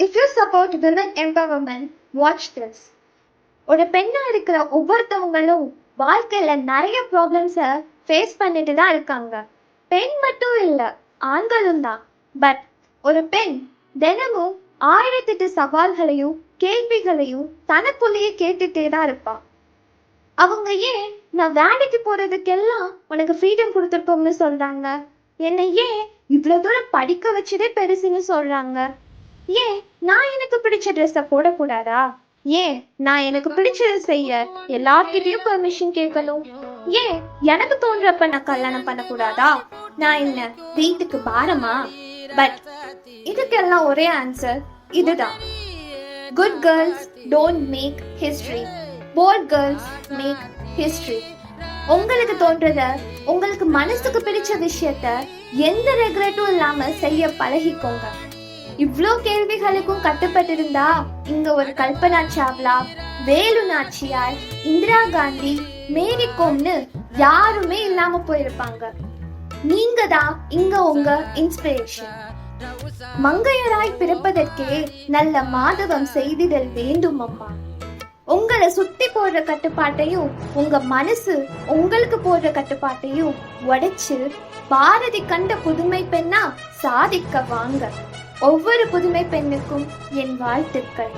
If you support women empowerment, watch this. ஒரு பெண்ணா இருக்கிற ஒவ்வொருத்தவங்களும் வாழ்க்கையில நிறைய ப்ராப்ளம்ஸை ஃபேஸ் பண்ணிட்டு தான் இருக்காங்க. பெண் மட்டும் இல்லை, ஆண்களும் தான். பட் ஒரு பெண் தினமும் 1008 சவால்களையும் கேள்விகளையும் தனக்குள்ளேயே கேட்டுட்டே தான் இருப்பா. அவங்க ஏன் நான் வேலைக்கு போறதுக்கெல்லாம் உனக்கு ஃப்ரீடம் கொடுத்துருக்கோம்னு சொல்றாங்க? என்னை ஏன் இவ்வளவு தூரம் படிக்க வச்சதே பெருசுன்னு சொல்றாங்க? ஏன் நான் எனக்கு பிடிச்ச ட்ரெஸ்ஸை போடக்கூடாதா? ஏன் நான் எனக்கு பிடிச்சதை செய்ய எல்லார்கிட்டயும் பெர்மிஷன் கேட்கணும்? ஏன் எனக்கு தோன்றப்ப நான் கல்யாணம் பண்ணக்கூடாதா? நான் என்ன வீட்டுக்கு பாரமா? பட் இதுக்கெல்லாம் ஒரே ஆன்சர் இதுதான். Good girls don't make history, bold girls make history. உங்களுக்கு தோன்றத, உங்களுக்கு மனசுக்கு பிடிச்ச விஷயத்த எந்த ரெக்ரெட்டும் இல்லாம செய்ய பழகிக்கோங்க. இவ்ளோ கேள்விகளுக்கும் கட்டுப்பட்டிருந்தா இங்க ஒரு கல்பனா சாவ்லா, வேலு நாச்சியார், இந்திரா காந்தி, மேரி கோம்னு யாருமே இல்லாம போயிருப்பாங்க. நீங்க தான் இங்க உங்க இன்ஸ்பிரேஷன். மங்கையராய் பிறப்பதற்கே நல்ல மாதவம் செய்திடல் வேண்டும் அம்மா. உங்களை சுத்தி போடுற கட்டுப்பாட்டையும் உங்க மனசு உங்களுக்கு போடுற கட்டுப்பாட்டையும் உடைச்சு பாரதி கண்ட புதுமை பெண்ணா சாதிக்க வாங்க. ஒவ்வொரு புதுமை பெண்ணுக்கும் என் வாழ்த்துக்கள்.